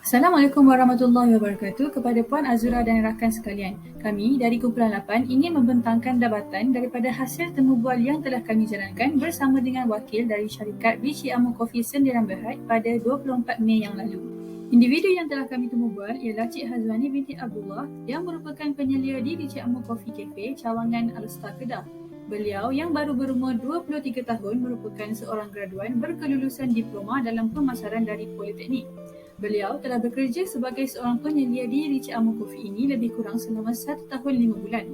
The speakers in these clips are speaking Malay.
Assalamualaikum warahmatullahi wabarakatuh kepada Puan Azura dan rakan sekalian. Kami dari Kumpulan 8 ingin membentangkan dapatan daripada hasil temubual yang telah kami jalankan bersama dengan wakil dari syarikat Vichy Amo Coffee Sendirian Berhad pada 24 Mei yang lalu. Individu yang telah kami temubual ialah Cik Hazwani binti Abdullah yang merupakan penyelia di Vichy Amo Coffee Cafe, Cawangan Alstar, Kedah. Beliau yang baru berumur 23 tahun merupakan seorang graduan berkelulusan diploma dalam pemasaran dari Politeknik. Beliau telah bekerja sebagai seorang penyelia di Vichy Amo Coffee ini lebih kurang selama 1 tahun 5 bulan.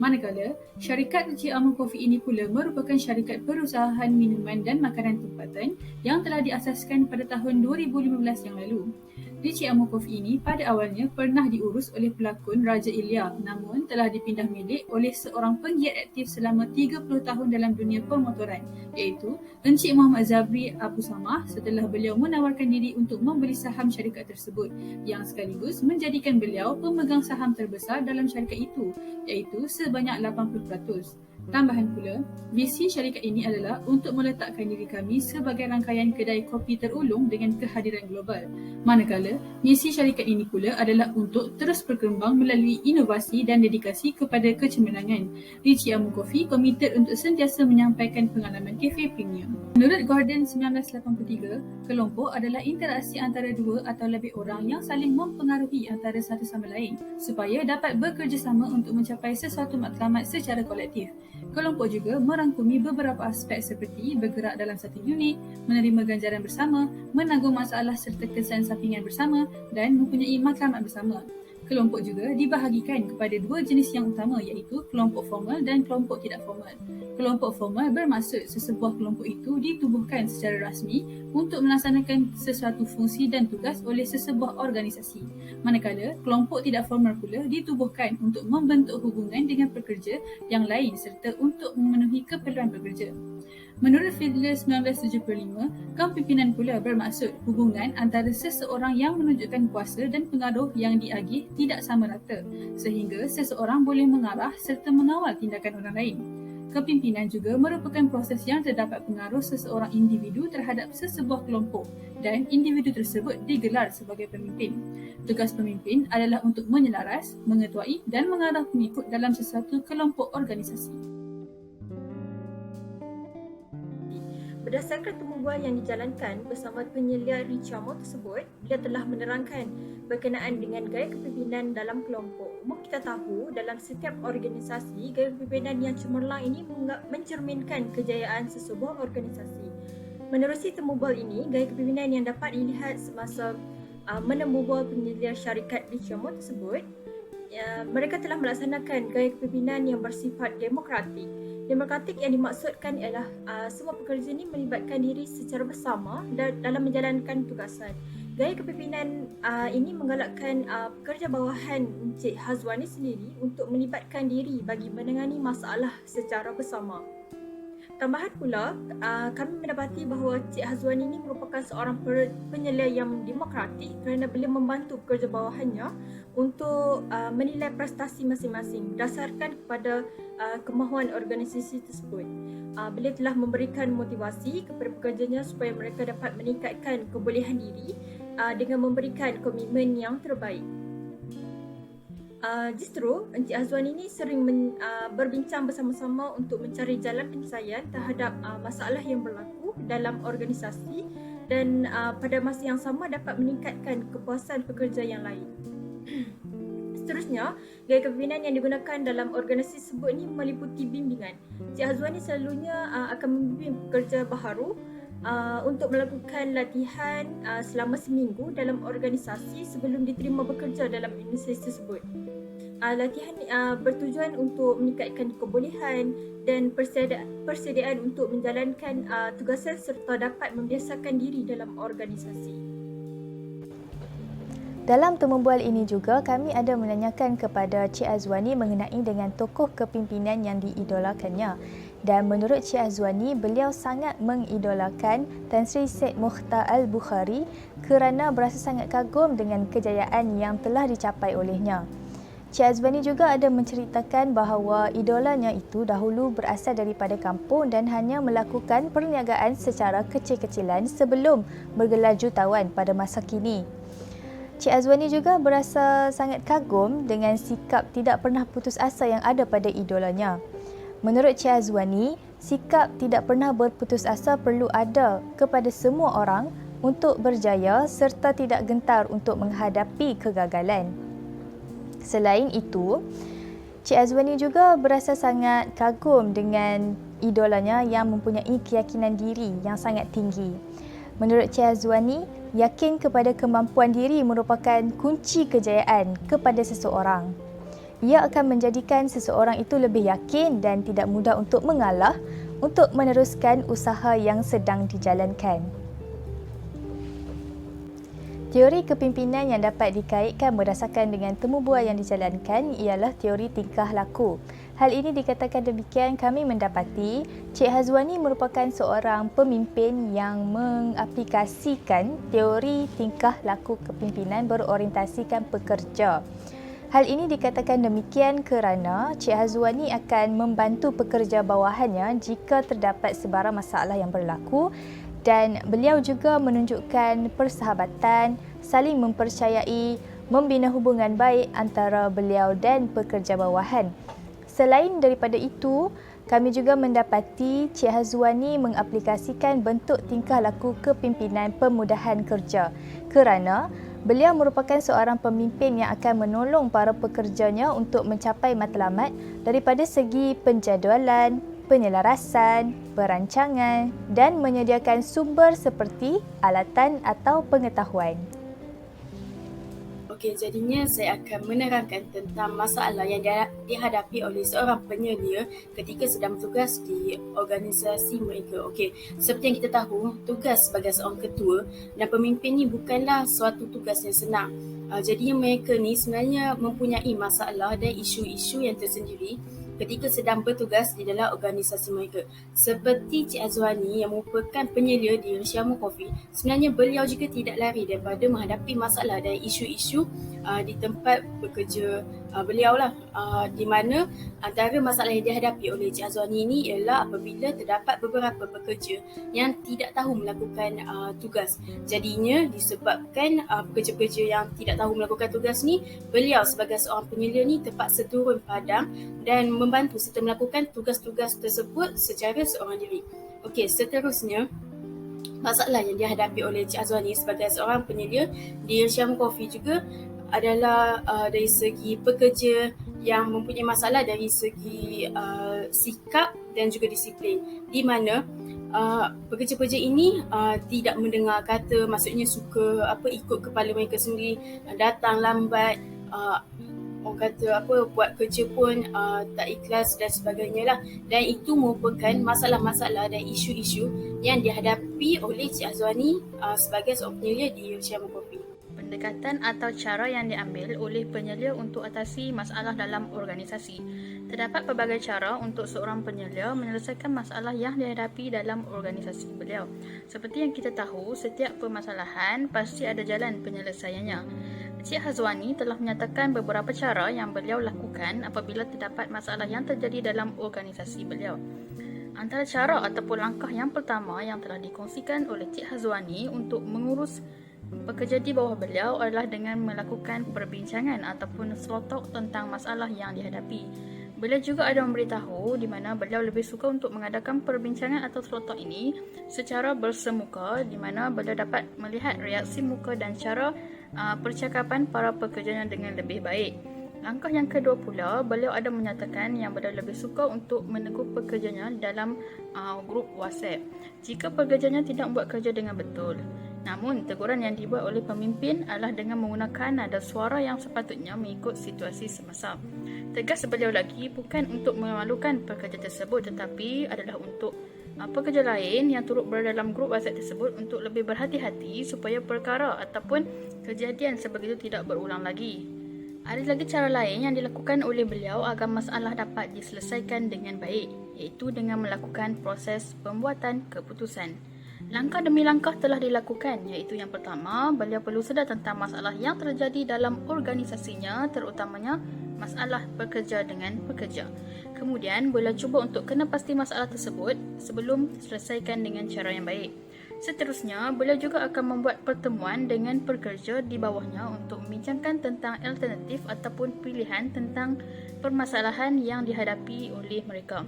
Manakala, syarikat Vichy Amo Coffee ini pula merupakan syarikat perusahaan minuman dan makanan tempatan yang telah diasaskan pada tahun 2015 yang lalu. Vichy Amo Coffee ini pada awalnya pernah diurus oleh pelakon Raja Ilya, namun telah dipindah milik oleh seorang penggiat aktif selama 30 tahun dalam dunia pemotoran, iaitu Encik Muhammad Zabri Abu Samah setelah beliau menawarkan diri untuk membeli saham syarikat tersebut yang sekaligus menjadikan beliau pemegang saham terbesar dalam syarikat itu, iaitu sebanyak 80%. Tambahan pula, visi syarikat ini adalah untuk meletakkan diri kami sebagai rangkaian kedai kopi terulung dengan kehadiran global. Manakala, misi syarikat ini pula adalah untuk terus berkembang melalui inovasi dan dedikasi kepada kecemerlangan. Vichy Amo Coffee komited untuk sentiasa menyampaikan pengalaman kafe premium. Menurut Gordon 1983, kelompok adalah interaksi antara dua atau lebih orang yang saling mempengaruhi antara satu sama lain supaya dapat bekerjasama untuk mencapai sesuatu matlamat secara kolektif. Kelompok juga merangkumi beberapa aspek seperti bergerak dalam satu unit, menerima ganjaran bersama, menanggung masalah serta kesan sampingan bersama dan mempunyai matlamat bersama. Kelompok juga dibahagikan kepada dua jenis yang utama iaitu kelompok formal dan kelompok tidak formal. Kelompok formal bermaksud sesebuah kelompok itu ditubuhkan secara rasmi untuk melaksanakan sesuatu fungsi dan tugas oleh sesebuah organisasi. Manakala, kelompok tidak formal pula ditubuhkan untuk membentuk hubungan dengan pekerja yang lain serta untuk memenuhi keperluan pekerja. Menurut Fiedler 1975, kepimpinan pula bermaksud hubungan antara seseorang yang menunjukkan kuasa dan pengaruh yang diagih tidak sama rata, sehingga seseorang boleh mengarah serta mengawal tindakan orang lain. Kepimpinan juga merupakan proses yang terdapat pengaruh seseorang individu terhadap sesebuah kelompok dan individu tersebut digelar sebagai pemimpin. Tugas pemimpin adalah untuk menyelaras, mengetuai dan mengarah pengikut dalam sesuatu kelompok organisasi. Berdasarkan temubual yang dijalankan bersama penyelia Vichy Amo tersebut, dia telah menerangkan berkenaan dengan gaya kepimpinan dalam kelompok. Umum kita tahu, dalam setiap organisasi, gaya kepimpinan yang cemerlang ini mencerminkan kejayaan sesebuah organisasi. Menerusi temubual ini, gaya kepimpinan yang dapat dilihat semasa menemubual penyelia syarikat Vichy Amo tersebut, mereka telah melaksanakan gaya kepimpinan yang bersifat demokratik. Demokratik yang dimaksudkan ialah semua pekerja ini melibatkan diri secara bersama dalam menjalankan tugasan. Gaya kepimpinan ini menggalakkan pekerja bawahan Encik Hazwani sendiri untuk melibatkan diri bagi menangani masalah secara bersama. Tambahan pula, kami mendapati bahawa Cik Hazwani ini merupakan seorang penyelia yang demokratik kerana beliau membantu pekerja bawahannya untuk menilai prestasi masing-masing berdasarkan kepada kemahuan organisasi tersebut. Beliau telah memberikan motivasi kepada pekerjanya supaya mereka dapat meningkatkan kebolehan diri dengan memberikan komitmen yang terbaik. Justru Encik Hazwani ini sering berbincang bersama-sama untuk mencari jalan penyelesaian terhadap masalah yang berlaku dalam organisasi dan pada masa yang sama dapat meningkatkan kepuasan pekerja yang lain. Seterusnya, gaya kepimpinan yang digunakan dalam organisasi tersebut ini meliputi bimbingan. Encik Hazwani selalunya akan membimbing pekerja baharu untuk melakukan latihan selama seminggu dalam organisasi sebelum diterima bekerja dalam organisasi tersebut. Latihan bertujuan untuk meningkatkan kebolehan dan persediaan untuk menjalankan tugasan serta dapat membiasakan diri dalam organisasi. Dalam temubual ini juga kami ada menanyakan kepada Cik Azwani mengenai dengan tokoh kepimpinan yang diidolakannya. Dan menurut Cik Azwani, beliau sangat mengidolakan Tan Sri Syed Mukhtar Al-Bukhari kerana berasa sangat kagum dengan kejayaan yang telah dicapai olehnya. Cik Azwani juga ada menceritakan bahawa idolanya itu dahulu berasal daripada kampung dan hanya melakukan perniagaan secara kecil-kecilan sebelum bergelar jutawan pada masa kini. Cik Azwani juga berasa sangat kagum dengan sikap tidak pernah putus asa yang ada pada idolanya. Menurut Cik Azwani, sikap tidak pernah berputus asa perlu ada kepada semua orang untuk berjaya serta tidak gentar untuk menghadapi kegagalan. Selain itu, Cik Azwani juga berasa sangat kagum dengan idolanya yang mempunyai keyakinan diri yang sangat tinggi. Menurut Cik Azwani, yakin kepada kemampuan diri merupakan kunci kejayaan kepada seseorang. Ia akan menjadikan seseorang itu lebih yakin dan tidak mudah untuk mengalah untuk meneruskan usaha yang sedang dijalankan. Teori kepimpinan yang dapat dikaitkan berdasarkan dengan temu bual yang dijalankan ialah teori tingkah laku. Hal ini dikatakan demikian kami mendapati Cik Hazwani merupakan seorang pemimpin yang mengaplikasikan teori tingkah laku kepimpinan berorientasikan pekerja. Hal ini dikatakan demikian kerana Cik Hazwani akan membantu pekerja bawahannya jika terdapat sebarang masalah yang berlaku dan beliau juga menunjukkan persahabatan, saling mempercayai, membina hubungan baik antara beliau dan pekerja bawahan. Selain daripada itu, kami juga mendapati Cik Hazwani mengaplikasikan bentuk tingkah laku kepimpinan pemudahan kerja kerana beliau merupakan seorang pemimpin yang akan menolong para pekerjanya untuk mencapai matlamat daripada segi penjadualan, penyelarasan, perancangan dan menyediakan sumber seperti alatan atau pengetahuan. Okey, jadinya saya akan menerangkan tentang masalah yang dihadapi oleh seorang penyelia ketika sedang bertugas di organisasi mereka. Okey, seperti yang kita tahu, tugas sebagai seorang ketua dan pemimpin ni bukanlah suatu tugas yang senang. Jadinya mereka ni sebenarnya mempunyai masalah dan isu-isu yang tersendiri ketika sedang bertugas di dalam organisasi mereka. Seperti Cik Azwani yang merupakan penyelia di Rishiamo Coffee, sebenarnya beliau juga tidak lari daripada menghadapi masalah dan isu-isu di tempat bekerja beliau lah, di mana antara masalah yang dihadapi oleh Cik Azwani ini ialah apabila terdapat beberapa pekerja yang tidak tahu melakukan tugas. Jadinya disebabkan pekerja-pekerja yang tidak tahu melakukan tugas ni, beliau sebagai seorang penyelia ni terpaksa turun padang dan membantu serta melakukan tugas-tugas tersebut secara seorang diri. Okey, seterusnya masalah yang dihadapi oleh Cik Azwani sebagai seorang penyelia di Rishiamo Coffee juga adalah dari segi pekerja yang mempunyai masalah dari segi sikap dan juga disiplin, di mana pekerja-pekerja ini tidak mendengar kata, maksudnya suka ikut kepala mereka sendiri, datang lambat, orang kata buat kerja pun tak ikhlas dan sebagainya lah. Dan itu merupakan masalah-masalah dan isu-isu yang dihadapi oleh Cik Azwani sebagai seorang penyelia di Rishiamo Coffee. Pendekatan atau cara yang diambil oleh penyelia untuk atasi masalah dalam organisasi. Terdapat pelbagai cara untuk seorang penyelia menyelesaikan masalah yang dihadapi dalam organisasi beliau. Seperti yang kita tahu, setiap permasalahan pasti ada jalan penyelesaiannya. Cik Hazwani telah menyatakan beberapa cara yang beliau lakukan apabila terdapat masalah yang terjadi dalam organisasi beliau. Antara cara ataupun langkah yang pertama yang telah dikongsikan oleh Cik Hazwani untuk mengurus pekerja di bawah beliau adalah dengan melakukan perbincangan ataupun small talk tentang masalah yang dihadapi. Beliau juga ada memberitahu di mana beliau lebih suka untuk mengadakan perbincangan atau small talk ini secara bersemuka, di mana beliau dapat melihat reaksi muka dan cara percakapan para pekerjanya dengan lebih baik. Langkah yang kedua pula, beliau ada menyatakan yang beliau lebih suka untuk menegur pekerjanya dalam grup WhatsApp jika pekerjanya tidak membuat kerja dengan betul. Namun, teguran yang dibuat oleh pemimpin adalah dengan menggunakan nada suara yang sepatutnya mengikut situasi semasa. Tegas beliau lagi bukan untuk memalukan pekerja tersebut, tetapi adalah untuk pekerja lain yang turut berada dalam grup WhatsApp tersebut untuk lebih berhati-hati supaya perkara ataupun kejadian sebegitu tidak berulang lagi. Ada lagi cara lain yang dilakukan oleh beliau agar masalah dapat diselesaikan dengan baik, iaitu dengan melakukan proses pembuatan keputusan. Langkah demi langkah telah dilakukan, iaitu yang pertama, beliau perlu sedar tentang masalah yang terjadi dalam organisasinya, terutamanya masalah pekerja dengan pekerja. Kemudian, beliau cuba untuk kena pasti masalah tersebut sebelum selesaikan dengan cara yang baik. Seterusnya, beliau juga akan membuat pertemuan dengan pekerja di bawahnya untuk membincangkan tentang alternatif ataupun pilihan tentang permasalahan yang dihadapi oleh mereka.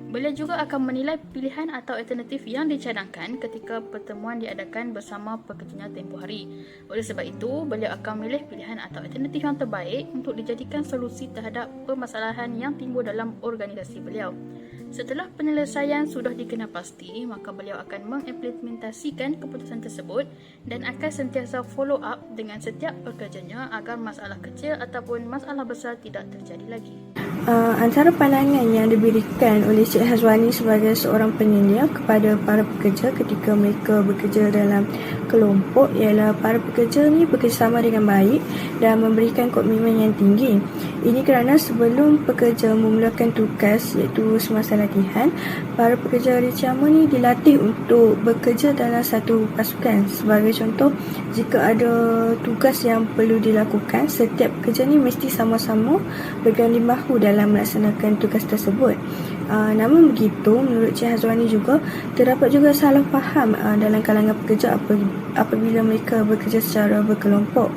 Beliau juga akan menilai pilihan atau alternatif yang dicadangkan ketika pertemuan diadakan bersama pekerjanya tempoh hari. Oleh sebab itu, beliau akan memilih pilihan atau alternatif yang terbaik untuk dijadikan solusi terhadap permasalahan yang timbul dalam organisasi beliau. Setelah penyelesaian sudah dikenal pasti, maka beliau akan mengimplementasikan keputusan tersebut dan akan sentiasa follow up dengan setiap pekerjanya agar masalah kecil ataupun masalah besar tidak terjadi lagi. Antara pandangan yang diberikan oleh Cik Hazwani sebagai seorang penyelia kepada para pekerja ketika mereka bekerja dalam kelompok ialah para pekerja ni bekerjasama dengan baik dan memberikan komitmen yang tinggi. Ini kerana sebelum pekerja memulakan tugas iaitu semasa latihan, para pekerja Richamo ni dilatih untuk bekerja dalam satu pasukan. Sebagai contoh, jika ada tugas yang perlu dilakukan, setiap pekerja ni mesti sama-sama berganding bahu dalam melaksanakan tugas tersebut. Namun begitu, menurut Cik Hazwani juga, terdapat juga salah faham dalam kalangan pekerja apabila mereka bekerja secara berkelompok.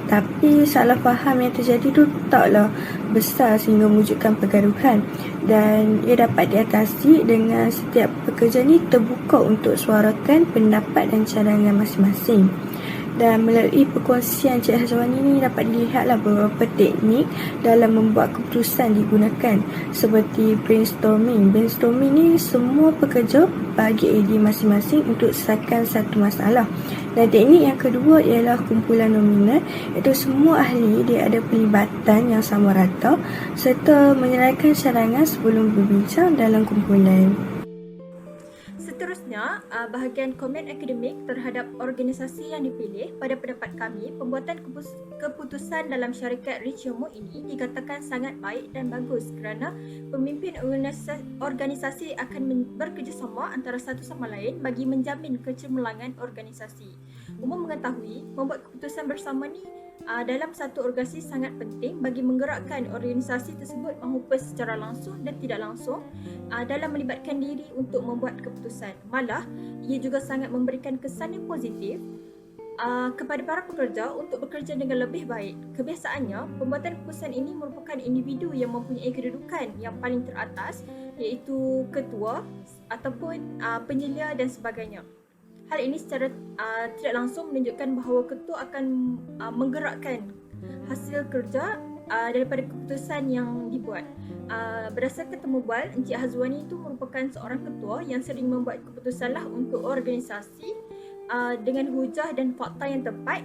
Tapi salah faham yang terjadi tu taklah besar sehingga mewujudkan pergaduhan, dan ia dapat diatasi dengan setiap pekerja ni terbuka untuk suarakan pendapat dan cadangan masing-masing. Dan melalui perkongsian Cik Hazwani ni dapat dilihatlah beberapa teknik dalam membuat keputusan digunakan, seperti brainstorming. Brainstorming ni semua pekerja bagi idea masing-masing untuk selesaikan satu masalah. Dan teknik yang kedua ialah kumpulan nominal, iaitu semua ahli dia ada pelibatan yang sama rata serta menyerahkan cadangan sebelum berbincang dalam kumpulan. Seterusnya, bahagian komen akademik terhadap organisasi yang dipilih. Pada pendapat kami, pembuatan keputusan dalam syarikat Richamo ini dikatakan sangat baik dan bagus kerana pemimpin organisasi akan bekerjasama antara satu sama lain bagi menjamin kecemerlangan organisasi. Umum mengetahui, membuat keputusan bersama ni dalam satu organisasi sangat penting bagi menggerakkan organisasi tersebut maupun secara langsung dan tidak langsung dalam melibatkan diri untuk membuat keputusan. Malah, ia juga sangat memberikan kesan yang positif kepada para pekerja untuk bekerja dengan lebih baik. Kebiasaannya, pembuatan keputusan ini merupakan individu yang mempunyai kedudukan yang paling teratas, iaitu ketua ataupun penyelia dan sebagainya. Hal ini secara tidak langsung menunjukkan bahawa ketua akan menggerakkan hasil kerja daripada keputusan yang dibuat. Berdasarkan temu bual, Encik Hazwani itu merupakan seorang ketua yang sering membuat keputusanlah untuk organisasi dengan hujah dan fakta yang tepat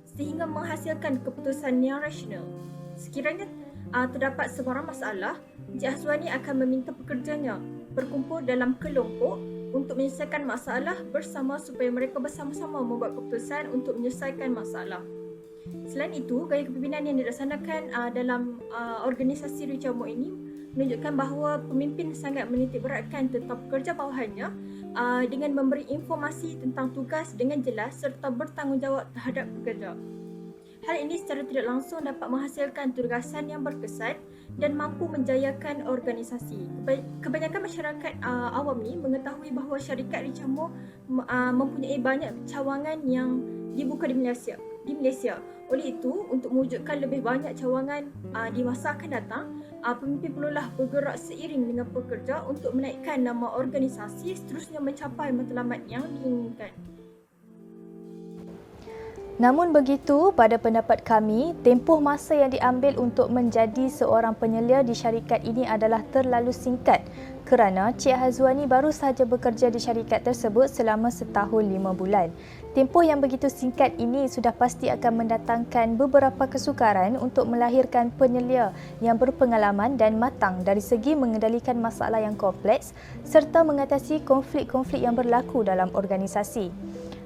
sehingga menghasilkan keputusan yang rasional. Sekiranya terdapat sebarang masalah, Encik Hazwani akan meminta pekerjanya berkumpul dalam kelompok untuk menyelesaikan masalah bersama supaya mereka bersama-sama membuat keputusan untuk menyelesaikan masalah. Selain itu, gaya kepimpinan yang dilaksanakan dalam organisasi Richamo ini menunjukkan bahawa pemimpin sangat menitikberatkan tentang pekerja bawahannya dengan memberi informasi tentang tugas dengan jelas serta bertanggungjawab terhadap pekerja. Hal ini secara tidak langsung dapat menghasilkan tugasan yang berkesan dan mampu menjayakan organisasi. Kebanyakan masyarakat awam ni mengetahui bahawa syarikat Richamo mempunyai banyak cawangan yang dibuka di Malaysia. Oleh itu, untuk mewujudkan lebih banyak cawangan di masa akan datang, pemimpin perlulah bergerak seiring dengan pekerja untuk menaikkan nama organisasi seterusnya mencapai matlamat yang diinginkan. Namun begitu, pada pendapat kami, tempoh masa yang diambil untuk menjadi seorang penyelia di syarikat ini adalah terlalu singkat kerana Cik Hazwani baru sahaja bekerja di syarikat tersebut selama setahun 5 bulan. Tempoh yang begitu singkat ini sudah pasti akan mendatangkan beberapa kesukaran untuk melahirkan penyelia yang berpengalaman dan matang dari segi mengendalikan masalah yang kompleks serta mengatasi konflik-konflik yang berlaku dalam organisasi.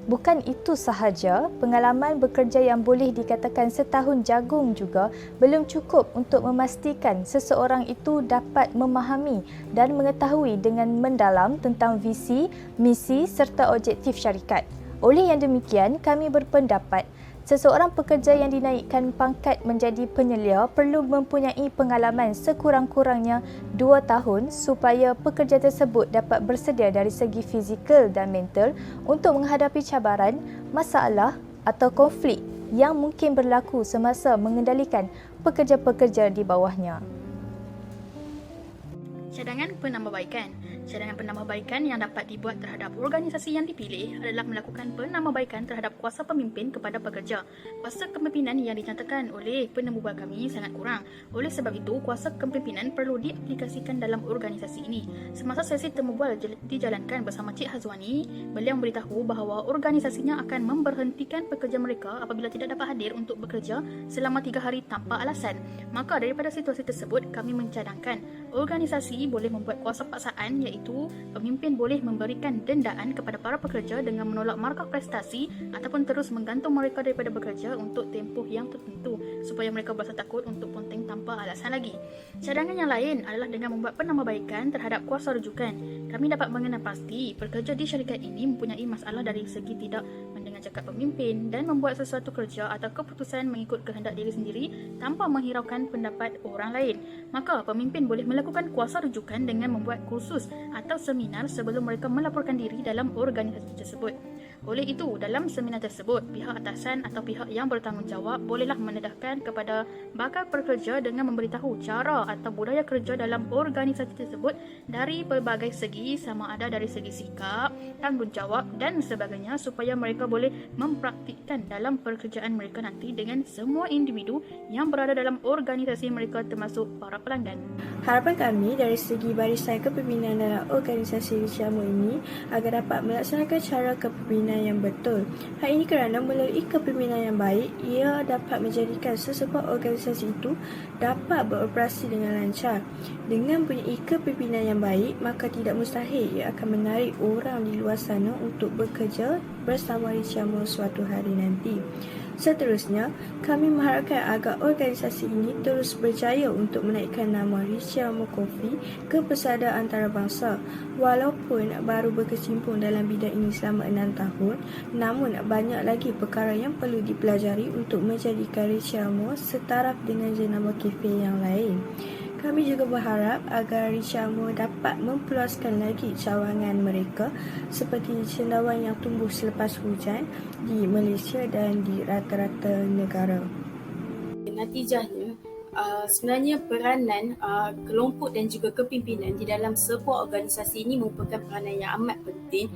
Bukan itu sahaja, pengalaman bekerja yang boleh dikatakan setahun jagung juga belum cukup untuk memastikan seseorang itu dapat memahami dan mengetahui dengan mendalam tentang visi, misi serta objektif syarikat. Oleh yang demikian, kami berpendapat Seseorang pekerja yang dinaikkan pangkat menjadi penyelia perlu mempunyai pengalaman sekurang-kurangnya 2 tahun supaya pekerja tersebut dapat bersedia dari segi fizikal dan mental untuk menghadapi cabaran, masalah atau konflik yang mungkin berlaku semasa mengendalikan pekerja-pekerja di bawahnya. Cadangan penambahbaikan. Cadangan penambahbaikan yang dapat dibuat terhadap organisasi yang dipilih adalah melakukan penambahbaikan terhadap kuasa pemimpin kepada pekerja. Kuasa kepimpinan yang dinyatakan oleh penemu bual kami sangat kurang. Oleh sebab itu, kuasa kepimpinan perlu diaplikasikan dalam organisasi ini. Semasa sesi temu bual dijalankan bersama Cik Hazwani, beliau memberitahu bahawa organisasinya akan memberhentikan pekerja mereka apabila tidak dapat hadir untuk bekerja selama 3 hari tanpa alasan. Maka daripada situasi tersebut, kami mencadangkan organisasi boleh membuat kuasa paksaan iaitu pemimpin boleh memberikan dendaan kepada para pekerja dengan menolak markah prestasi ataupun terus menggantung mereka daripada bekerja untuk tempoh yang tertentu supaya mereka berasa takut untuk ponteng tanpa alasan lagi. Cadangan yang lain adalah dengan membuat penambahbaikan terhadap kuasa rujukan. Kami dapat mengenal pasti pekerja di syarikat ini mempunyai masalah dari segi tidak mendengar cakap pemimpin dan membuat sesuatu kerja atau keputusan mengikut kehendak diri sendiri tanpa menghiraukan pendapat orang lain. Maka pemimpin boleh melakukan kuasa rujukan dengan membuat kursus atau seminar sebelum mereka melaporkan diri dalam organisasi tersebut. Oleh itu, dalam seminar tersebut, pihak atasan atau pihak yang bertanggungjawab bolehlah mendedahkan kepada bakal pekerja dengan memberitahu cara atau budaya kerja dalam organisasi tersebut dari pelbagai segi, sama ada dari segi sikap, tanggungjawab dan sebagainya supaya mereka boleh mempraktikkan dalam pekerjaan mereka nanti dengan semua individu yang berada dalam organisasi mereka termasuk para pelanggan. Harapan kami dari segi barisan kepimpinan dalam organisasi Richiamo ini agar dapat melaksanakan cara kepimpinan yang betul. Hal ini kerana melalui kepimpinan yang baik, ia dapat menjadikan sesebuah organisasi itu dapat beroperasi dengan lancar. Dengan mempunyai kepimpinan yang baik, maka tidak mustahil ia akan menarik orang di luar sana untuk bekerja bersama Richiamo suatu hari nanti. Seterusnya, kami mengharapkan agar organisasi ini terus berjaya untuk menaikkan nama Richiamo Coffee ke pesada antarabangsa. Walaupun baru berkecimpung dalam bidang ini selama 6 tahun, namun banyak lagi perkara yang perlu dipelajari untuk menjadikan Richiamo setaraf dengan jenama kafe yang lain. Kami juga berharap agar Richiamo dapat memperluaskan lagi cawangan mereka seperti cendawan yang tumbuh selepas hujan di Malaysia dan di rata-rata negara. Natijahnya, sebenarnya peranan kelompok dan juga kepimpinan di dalam sebuah organisasi ini merupakan peranan yang amat penting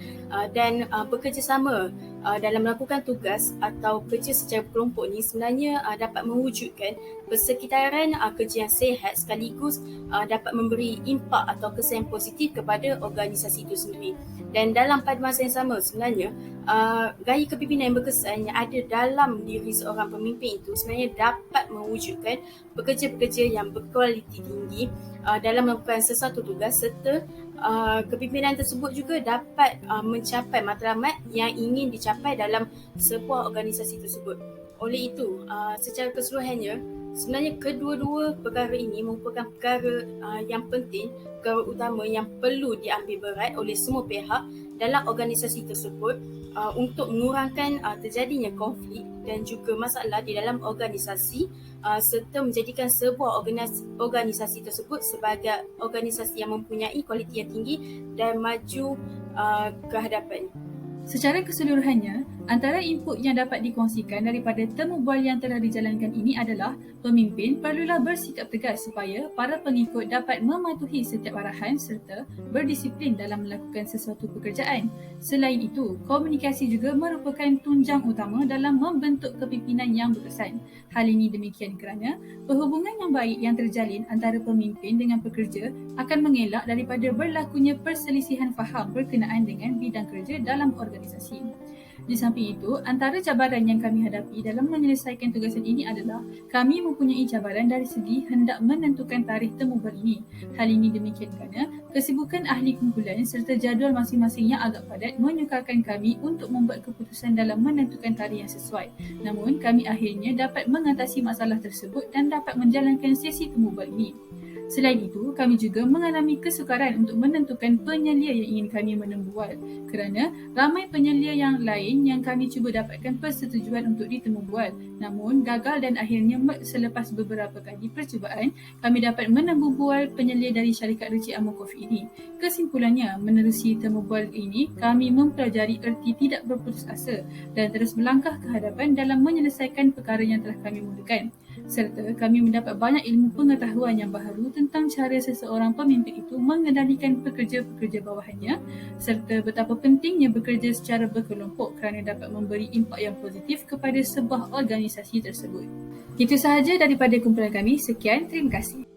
dan bekerjasama dalam melakukan tugas atau kerja secara kelompok ni sebenarnya dapat mewujudkan persekitaran kerja yang sihat sekaligus dapat memberi impak atau kesan yang positif kepada organisasi itu sendiri. Dan dalam pada masa yang sama sebenarnya gaya kepimpinan yang berkesan yang ada dalam diri seorang pemimpin itu sebenarnya dapat mewujudkan pekerja-pekerja yang berkualiti tinggi dalam melakukan sesuatu tugas serta kepimpinan tersebut juga dapat mencapai matlamat yang ingin dicapai dalam sebuah organisasi tersebut. Oleh itu, secara keseluruhannya, sebenarnya kedua-dua perkara ini merupakan perkara yang penting, perkara utama yang perlu diambil berat oleh semua pihak dalam organisasi tersebut untuk mengurangkan terjadinya konflik dan juga masalah di dalam organisasi serta menjadikan sebuah organisasi tersebut sebagai organisasi yang mempunyai kualiti yang tinggi dan maju ke hadapan. Secara keseluruhannya, antara input yang dapat dikongsikan daripada temu bual yang telah dijalankan ini adalah pemimpin perlulah bersikap tegas supaya para pengikut dapat mematuhi setiap arahan serta berdisiplin dalam melakukan sesuatu pekerjaan. Selain itu, komunikasi juga merupakan tunjang utama dalam membentuk kepimpinan yang berkesan. Hal ini demikian kerana perhubungan yang baik yang terjalin antara pemimpin dengan pekerja akan mengelak daripada berlakunya perselisihan faham berkenaan dengan bidang kerja dalam organisasi. Di samping itu, antara cabaran yang kami hadapi dalam menyelesaikan tugasan ini adalah kami mempunyai cabaran dari segi hendak menentukan tarikh temu bual ini. Hal ini demikian kerana kesibukan ahli kumpulan serta jadual masing-masing yang agak padat menyukarkan kami untuk membuat keputusan dalam menentukan tarikh yang sesuai. Namun, kami akhirnya dapat mengatasi masalah tersebut dan dapat menjalankan sesi temu bual ini. Selain itu, kami juga mengalami kesukaran untuk menentukan penyelia yang ingin kami menembual kerana ramai penyelia yang lain yang kami cuba dapatkan persetujuan untuk ditemubual. Namun, gagal dan akhirnya selepas beberapa kali percubaan, kami dapat menembual penyelia dari syarikat Richie Amo Coffee ini. Kesimpulannya, menerusi temubual ini, kami mempelajari erti tidak berputus asa dan terus melangkah ke hadapan dalam menyelesaikan perkara yang telah kami mulakan. Serta kami mendapat banyak ilmu pengetahuan yang baharu tentang cara seseorang pemimpin itu mengendalikan pekerja-pekerja bawahannya serta betapa pentingnya bekerja secara berkelompok kerana dapat memberi impak yang positif kepada sebuah organisasi tersebut. Itu sahaja daripada kumpulan kami. Sekian, terima kasih.